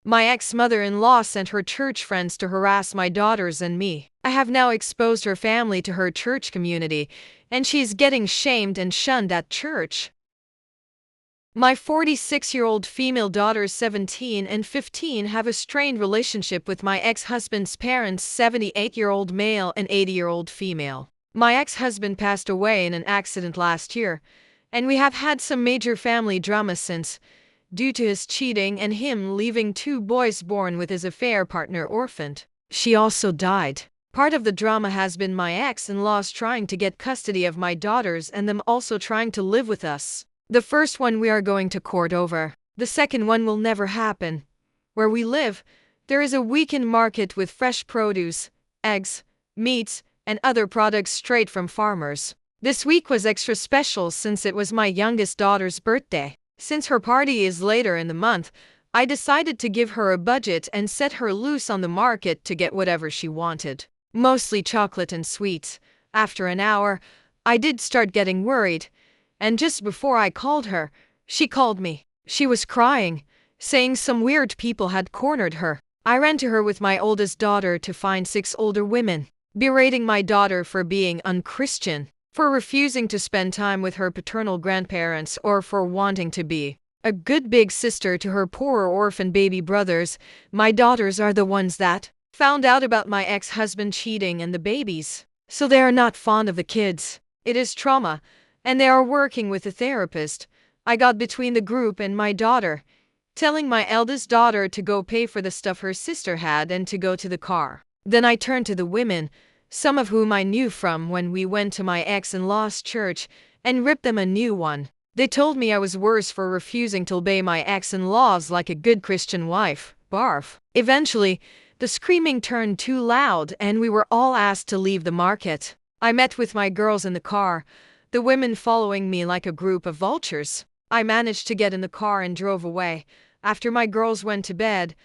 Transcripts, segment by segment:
My ex-mother-in-law sent her church friends to harass my daughters and me. I have now exposed her family to her church community, and she's getting shamed and shunned at church. My 46-year-old female daughters 17 and 15 have a strained relationship with my ex-husband's parents 78-year-old male and 80-year-old female. My ex-husband passed away in an accident last year, and we have had some major family drama since, due to his cheating and him leaving 2 boys born with his affair partner orphaned. She also died. Part of the drama has been my ex-in-laws trying to get custody of my daughters and them also trying to live with us. The first one we are going to court over. The second one will never happen. Where we live, there is a weekend market with fresh produce, eggs, meats, and other products straight from farmers. This week was extra special since it was my youngest daughter's birthday. Since her party is later in the month, I decided to give her a budget and set her loose on the market to get whatever she wanted. Mostly chocolate and sweets. After an hour, I did start getting worried. And just before I called her, she called me. She was crying, saying some weird people had cornered her. I ran to her with my oldest daughter to find 6 older women, berating my daughter for being unchristian, for refusing to spend time with her paternal grandparents, or for wanting to be a good big sister to her poorer orphan baby brothers. My daughters are the ones that found out about my ex-husband cheating and the babies, so they are not fond of the kids. It is trauma, and they are working with a therapist. I got between the group and my daughter, telling my eldest daughter to go pay for the stuff her sister had and to go to the car. Then I turned to the women, some of whom I knew from when we went to my ex-in-law's church, and ripped them a new one. They told me I was worse for refusing to obey my ex-in-laws like a good Christian wife. Barf. Eventually, the screaming turned too loud and we were all asked to leave the market. I met with my girls in the car, the women following me like a group of vultures. I managed to get in the car and drove away. After my girls went to bed,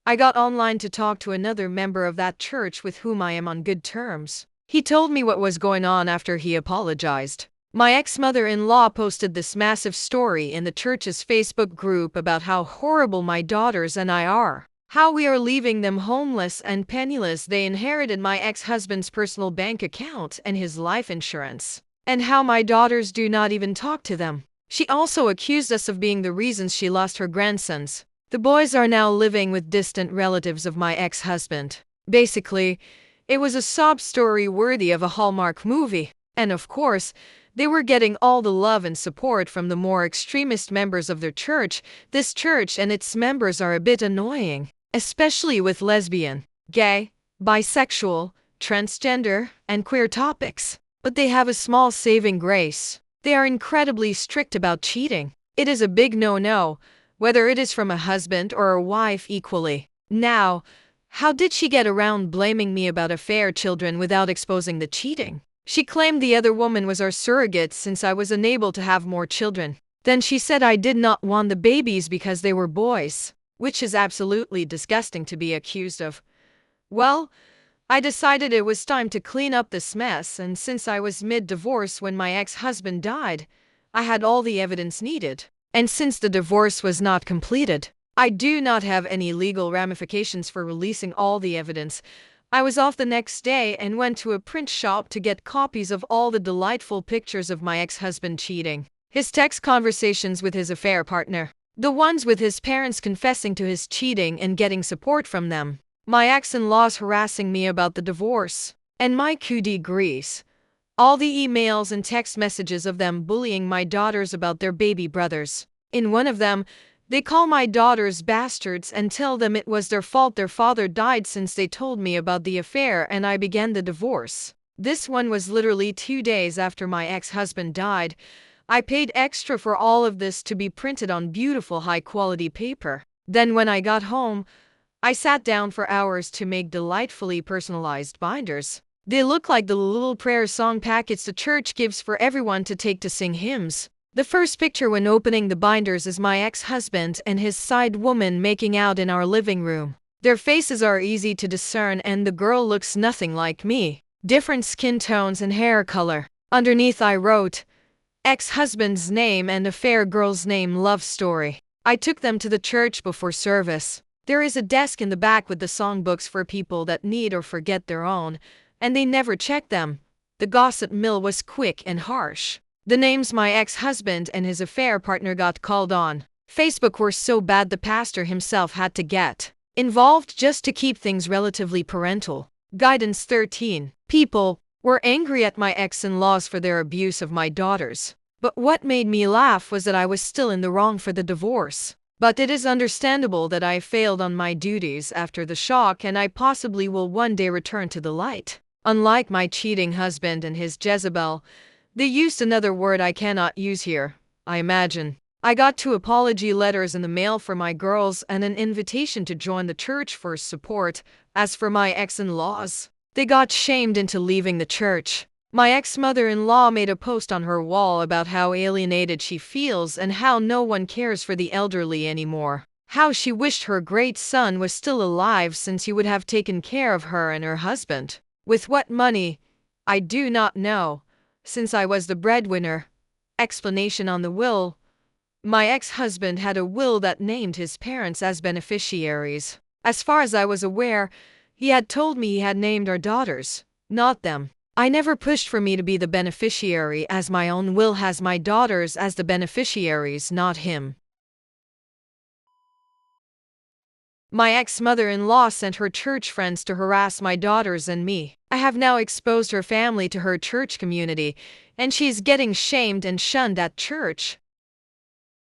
I got online to talk to another member of that church with whom I am on good terms. He told me what was going on after he apologized. My ex-mother-in-law posted this massive story in the church's Facebook group about how horrible my daughters and I are. How we are leaving them homeless and penniless. They inherited my ex-husband's personal bank account and his life insurance. And how my daughters do not even talk to them. She also accused us of being the reasons she lost her grandsons. The boys are now living with distant relatives of my ex-husband. Basically, it was a sob story worthy of a Hallmark movie. And of course, they were getting all the love and support from the more extremist members of their church. This church and its members are a bit annoying, especially with lesbian, gay, bisexual, transgender, and queer topics. But they have a small saving grace. They are incredibly strict about cheating. It is a big no-no, whether it is from a husband or a wife equally. Now, how did she get around blaming me about affair children without exposing the cheating? She claimed the other woman was our surrogate since I was unable to have more children. Then she said I did not want the babies because they were boys, which is absolutely disgusting to be accused of. Well, I decided it was time to clean up this mess, and since I was mid-divorce when my ex-husband died, I had all the evidence needed. And since the divorce was not completed, I do not have any legal ramifications for releasing all the evidence. I was off the next day and went to a print shop to get copies of all the delightful pictures of my ex-husband cheating, his text conversations with his affair partner, the ones with his parents confessing to his cheating and getting support from them, my ex-in-laws harassing me about the divorce, and my coup de grace. All the emails and text messages of them bullying my daughters about their baby brothers. In one of them, they call my daughters bastards and tell them it was their fault their father died since they told me about the affair and I began the divorce. This one was literally 2 days after my ex-husband died. I paid extra for all of this to be printed on beautiful high-quality paper. Then when I got home, I sat down for hours to make delightfully personalized binders. They look like the little prayer song packets the church gives for everyone to take to sing hymns. The first picture when opening the binders is my ex-husband and his side woman making out in our living room. Their faces are easy to discern and the girl looks nothing like me. Different skin tones and hair color. Underneath I wrote, ex-husband's name and affair girl's name love story. I took them to the church before service. There is a desk in the back with the songbooks for people that need or forget their own, and they never check them. The gossip mill was quick and harsh. The names my ex-husband and his affair partner got called on Facebook were so bad the pastor himself had to get involved just to keep things relatively parental. Guidance 13. People were angry at my ex-in-laws for their abuse of my daughters. But what made me laugh was that I was still in the wrong for the divorce. But it is understandable that I failed on my duties after the shock, and I possibly will one day return to the light. Unlike my cheating husband and his Jezebel, they used another word I cannot use here, I imagine. I got 2 apology letters in the mail for my girls and an invitation to join the church for support. As for my ex-in-laws, they got shamed into leaving the church. My ex-mother-in-law made a post on her wall about how alienated she feels and how no one cares for the elderly anymore. How she wished her great son was still alive since he would have taken care of her and her husband. With what money? I do not know, since I was the breadwinner. Explanation on the will. My ex-husband had a will that named his parents as beneficiaries. As far as I was aware, he had told me he had named our daughters, not them. I never pushed for me to be the beneficiary, as my own will has my daughters as the beneficiaries, not him. My ex-mother-in-law sent her church friends to harass my daughters and me. I have now exposed her family to her church community, and she's getting shamed and shunned at church.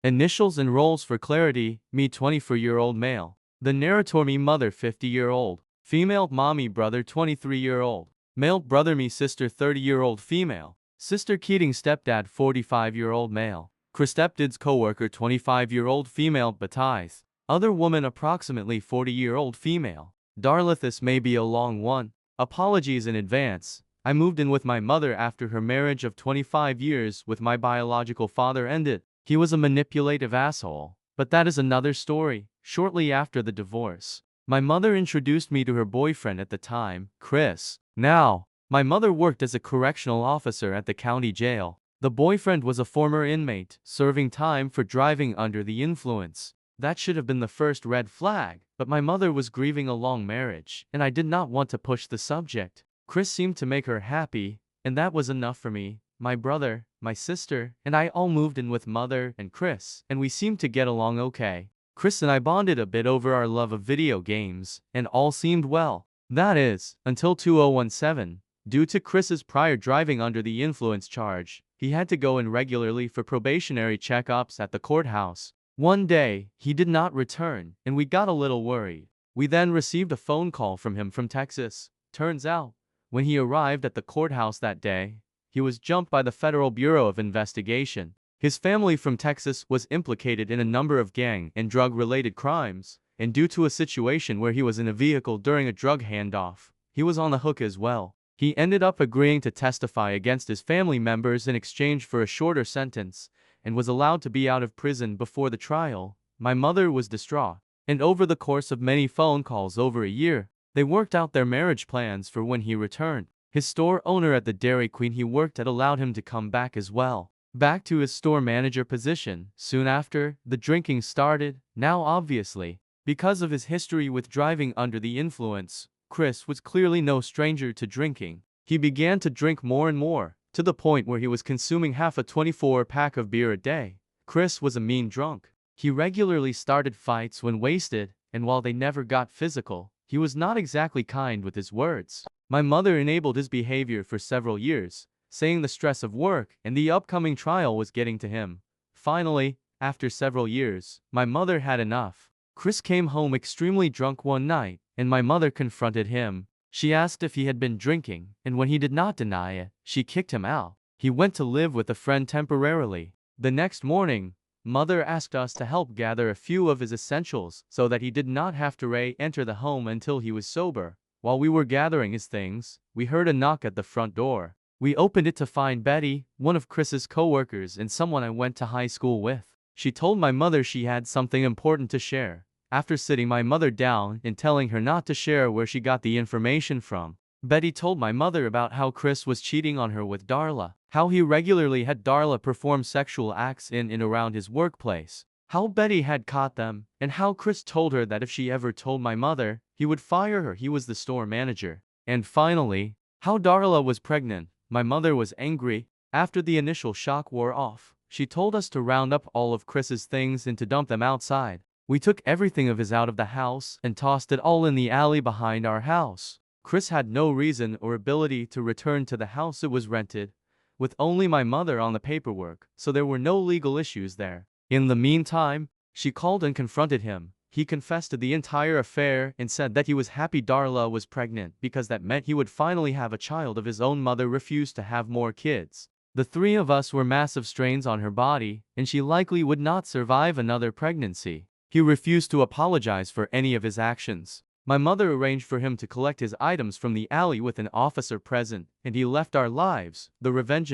Initials and roles for clarity: me 24-year-old male. The narrator: me mother 50-year-old. Female: mommy brother 23-year-old. Male: brother me sister 30-year-old female. Sister Keating stepdad 45-year-old male. Chris stepdad's co-worker 25-year-old female. Baptized. Other woman approximately 40-year-old female. Darla, this may be a long one. Apologies in advance. I moved in with my mother after her marriage of 25 years with my biological father ended. He was a manipulative asshole, but that is another story. Shortly after the divorce, my mother introduced me to her boyfriend at the time, Chris. Now, my mother worked as a correctional officer at the county jail. The boyfriend was a former inmate, serving time for driving under the influence. That should have been the first red flag, but my mother was grieving a long marriage, and I did not want to push the subject. Chris seemed to make her happy, and that was enough for me. My brother, my sister, and I all moved in with mother and Chris, and we seemed to get along okay. Chris and I bonded a bit over our love of video games, and all seemed well. That is, until 2017. Due to Chris's prior driving under the influence charge, he had to go in regularly for probationary checkups at the courthouse. One day, he did not return, and we got a little worried. We then received a phone call from him from Texas. Turns out, when he arrived at the courthouse that day, he was jumped by the Federal Bureau of Investigation. His family from Texas was implicated in a number of gang and drug-related crimes, and due to a situation where he was in a vehicle during a drug handoff, he was on the hook as well. He ended up agreeing to testify against his family members in exchange for a shorter sentence, and was allowed to be out of prison before the trial. My mother was distraught, and over the course of many phone calls over a year, they worked out their marriage plans for when he returned. His store owner at the Dairy Queen he worked at allowed him to come back as well, back to his store manager position. Soon after, the drinking started. Now obviously, because of his history with driving under the influence, Chris was clearly no stranger to drinking. He began to drink more and more, to the point where he was consuming half a 24-pack of beer a day. Chris was a mean drunk. He regularly started fights when wasted, and while they never got physical, he was not exactly kind with his words. My mother enabled his behavior for several years, saying the stress of work and the upcoming trial was getting to him. Finally, after several years, my mother had enough. Chris came home extremely drunk one night, and my mother confronted him. She asked if he had been drinking, and when he did not deny it, she kicked him out. He went to live with a friend temporarily. The next morning, mother asked us to help gather a few of his essentials so that he did not have to re-enter the home until he was sober. While we were gathering his things, we heard a knock at the front door. We opened it to find Betty, one of Chris's co-workers and someone I went to high school with. She told my mother she had something important to share. After sitting my mother down and telling her not to share where she got the information from, Betty told my mother about how Chris was cheating on her with Darla, how he regularly had Darla perform sexual acts in and around his workplace. how Betty had caught them, and how Chris told her that if she ever told my mother, he would fire her. He was the store manager. And finally, how Darla was pregnant. My mother was angry. After the initial shock wore off, she told us to round up all of Chris's things and to dump them outside. We took everything of his out of the house and tossed it all in the alley behind our house. Chris had no reason or ability to return to the house it was rented, with only my mother on the paperwork, so there were no legal issues there. In the meantime, she called and confronted him. He confessed to the entire affair and said that he was happy Darla was pregnant because that meant he would finally have a child of his own. Mother refused to have more kids. The three of us were massive strains on her body, and she likely would not survive another pregnancy. He refused to apologize for any of his actions. My mother arranged for him to collect his items from the alley with an officer present, and he left our lives. The revenge,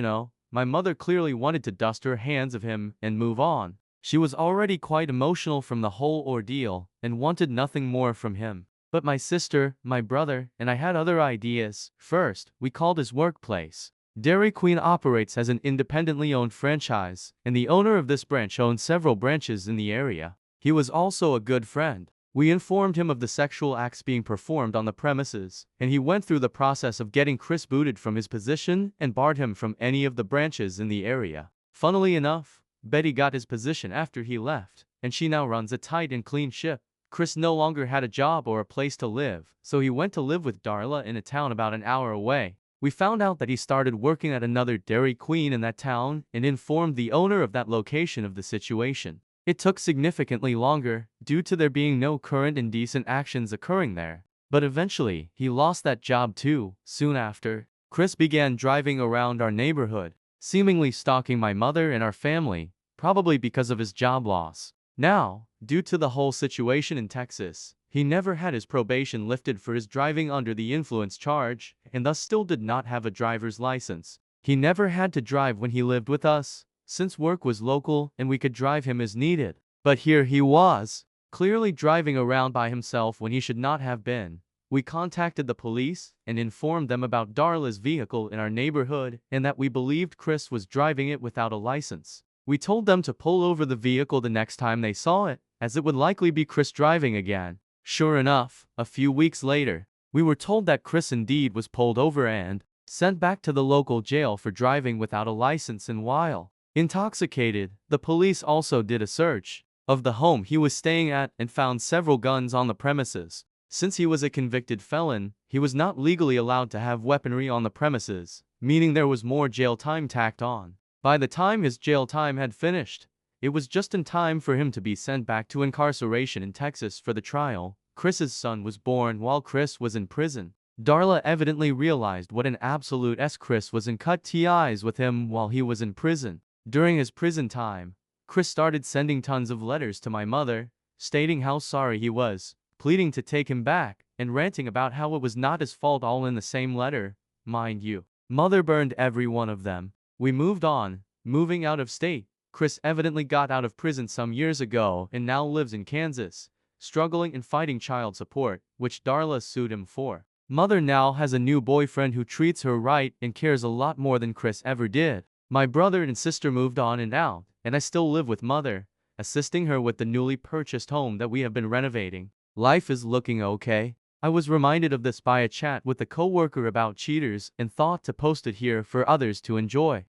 my mother clearly wanted to dust her hands of him and move on. She was already quite emotional from the whole ordeal and wanted nothing more from him. But my sister, my brother, and I had other ideas. First, we called his workplace. Dairy Queen operates as an independently owned franchise, and the owner of this branch owns several branches in the area. He was also a good friend. We informed him of the sexual acts being performed on the premises, and he went through the process of getting Chris booted from his position and barred him from any of the branches in the area. Funnily enough, Betty got his position after he left, and she now runs a tight and clean ship. Chris no longer had a job or a place to live, so he went to live with Darla in a town about an hour away. We found out that he started working at another Dairy Queen in that town and informed the owner of that location of the situation. It took significantly longer, due to there being no current indecent actions occurring there. But eventually, he lost that job too. Soon after, Chris began driving around our neighborhood, seemingly stalking my mother and our family, probably because of his job loss. Now, due to the whole situation in Texas, he never had his probation lifted for his driving under the influence charge, and thus still did not have a driver's license. He never had to drive when he lived with us, since work was local and we could drive him as needed. But here he was, clearly driving around by himself when he should not have been. We contacted the police and informed them about Darla's vehicle in our neighborhood and that we believed Chris was driving it without a license. We told them to pull over the vehicle the next time they saw it, as it would likely be Chris driving again. Sure enough, a few weeks later, we were told that Chris indeed was pulled over and sent back to the local jail for driving without a license. And while intoxicated, the police also did a search of the home he was staying at and found several guns on the premises. Since he was a convicted felon, he was not legally allowed to have weaponry on the premises, meaning there was more jail time tacked on. By the time his jail time had finished, it was just in time for him to be sent back to incarceration in Texas for the trial. Chris's son was born while Chris was in prison. Darla evidently realized what an absolute S Chris was and cut ties with him while he was in prison. During his prison time, Chris started sending tons of letters to my mother, stating how sorry he was, pleading to take him back, and ranting about how it was not his fault, all in the same letter. Mind you, mother burned every one of them. We moved on, moving out of state. Chris evidently got out of prison some years ago and now lives in Kansas, struggling and fighting child support, which Darla sued him for. Mother now has a new boyfriend who treats her right and cares a lot more than Chris ever did. My brother and sister moved on and out, and I still live with mother, assisting her with the newly purchased home that we have been renovating. Life is looking okay. I was reminded of this by a chat with a coworker about cheaters and thought to post it here for others to enjoy.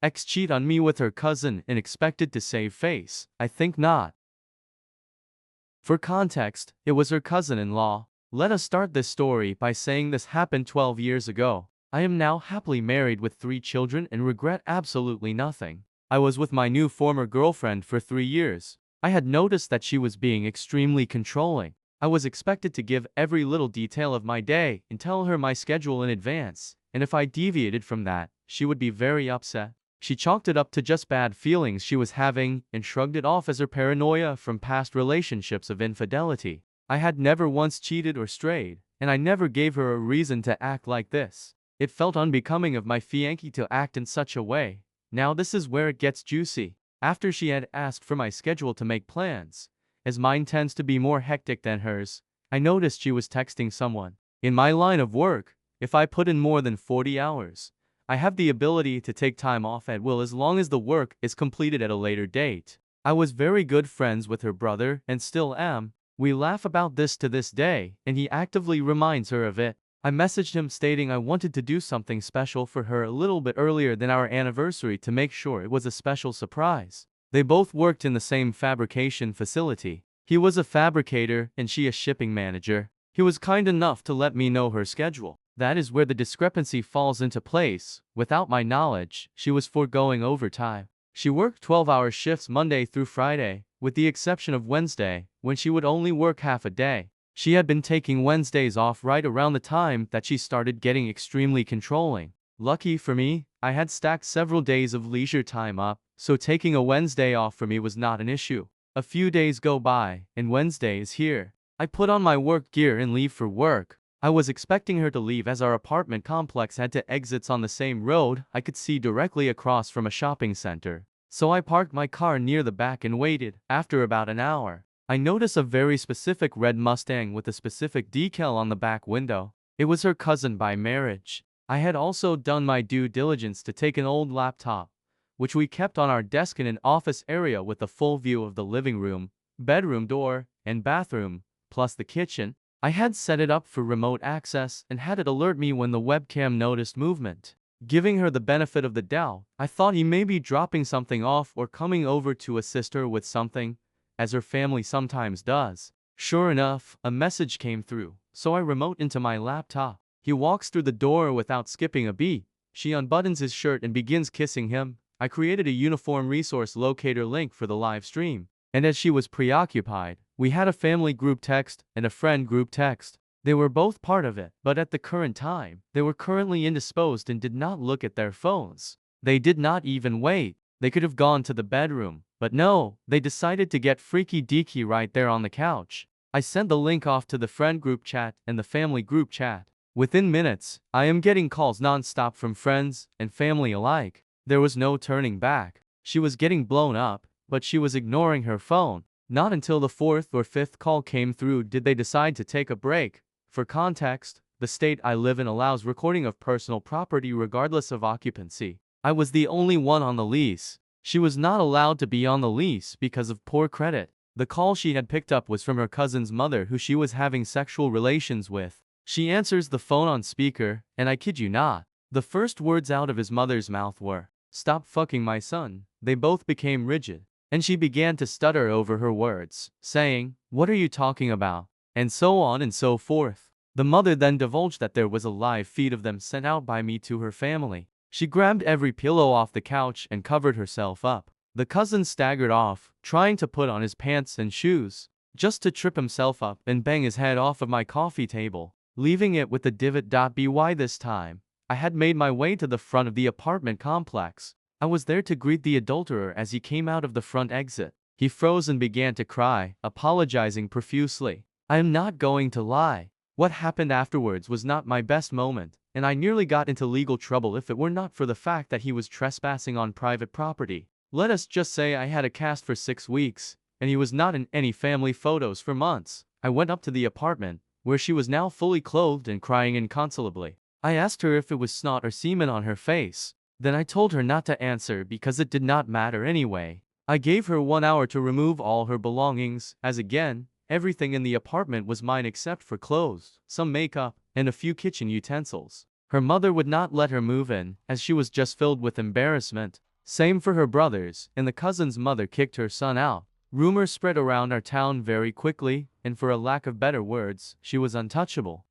Ex cheat on me with her cousin and expected to save face. I think not. For context, it was her cousin-in-law. Let us start this story by saying this happened 12 years ago. I am now happily married with 3 children and regret absolutely nothing. I was with my new former girlfriend for 3 years. I had noticed that she was being extremely controlling. I was expected to give every little detail of my day and tell her my schedule in advance, and if I deviated from that, she would be very upset. She chalked it up to just bad feelings she was having and shrugged it off as her paranoia from past relationships of infidelity. I had never once cheated or strayed, and I never gave her a reason to act like this. It felt unbecoming of my fiancé to act in such a way. Now this is where it gets juicy. After she had asked for my schedule to make plans, as mine tends to be more hectic than hers, I noticed she was texting someone. In my line of work, if I put in more than 40 hours, I have the ability to take time off at will as long as the work is completed at a later date. I was very good friends with her brother and still am. We laugh about this to this day, and he actively reminds her of it. I messaged him stating I wanted to do something special for her a little bit earlier than our anniversary to make sure it was a special surprise. They both worked in the same fabrication facility. He was a fabricator and she a shipping manager. He was kind enough to let me know her schedule. That is where the discrepancy falls into place. Without my knowledge, she was foregoing overtime. She worked 12-hour shifts Monday through Friday, with the exception of Wednesday, when she would only work half a day. She had been taking Wednesdays off right around the time that she started getting extremely controlling. Lucky for me, I had stacked several days of leisure time up, so taking a Wednesday off for me was not an issue. A few days go by, and Wednesday is here. I put on my work gear and leave for work. I was expecting her to leave as our apartment complex had two exits on the same road I could see directly across from a shopping center. So I parked my car near the back and waited. After about an hour, I noticed a very specific red Mustang with a specific decal on the back window. It was her cousin by marriage. I had also done my due diligence to take an old laptop, which we kept on our desk in an office area with a full view of the living room, bedroom door, and bathroom, plus the kitchen. I had set it up for remote access and had it alert me when the webcam noticed movement. Giving her the benefit of the doubt, I thought he may be dropping something off or coming over to assist her with something, as her family sometimes does. Sure enough, a message came through, so I remote into my laptop. He walks through the door without skipping a beat. She unbuttons his shirt and begins kissing him. I created a uniform resource locator link for the live stream, and as she was preoccupied, we had a family group text and a friend group text. They were both part of it, but at the current time, they were currently indisposed and did not look at their phones. They did not even wait. They could have gone to the bedroom, but no, they decided to get freaky deaky right there on the couch. I sent the link off to the friend group chat and the family group chat. Within minutes, I am getting calls non-stop from friends and family alike. There was no turning back. She was getting blown up, but she was ignoring her phone. Not until the fourth or fifth call came through did they decide to take a break. For context, the state I live in allows recording of personal property regardless of occupancy. I was the only one on the lease. She was not allowed to be on the lease because of poor credit. The call she had picked up was from her cousin's mother who she was having sexual relations with. She answers the phone on speaker, and I kid you not, the first words out of his mother's mouth were, "Stop fucking my son." They both became rigid, and she began to stutter over her words, saying, "What are you talking about?" And so on and so forth. The mother then divulged that there was a live feed of them sent out by me to her family. She grabbed every pillow off the couch and covered herself up. The cousin staggered off, trying to put on his pants and shoes, just to trip himself up and bang his head off of my coffee table, leaving it with a divot. By this time, I had made my way to the front of the apartment complex. I was there to greet the adulterer as he came out of the front exit. He froze and began to cry, apologizing profusely. I am not going to lie. What happened afterwards was not my best moment, and I nearly got into legal trouble if it were not for the fact that he was trespassing on private property. Let us just say I had a cast for 6 weeks, and he was not in any family photos for months. I went up to the apartment, where she was now fully clothed and crying inconsolably. I asked her if it was snot or semen on her face. Then I told her not to answer because it did not matter anyway. I gave her 1 hour to remove all her belongings, as again, everything in the apartment was mine except for clothes, some makeup, and a few kitchen utensils. Her mother would not let her move in, as she was just filled with embarrassment. Same for her brothers, and the cousin's mother kicked her son out. Rumors spread around our town very quickly, and for a lack of better words, she was untouchable.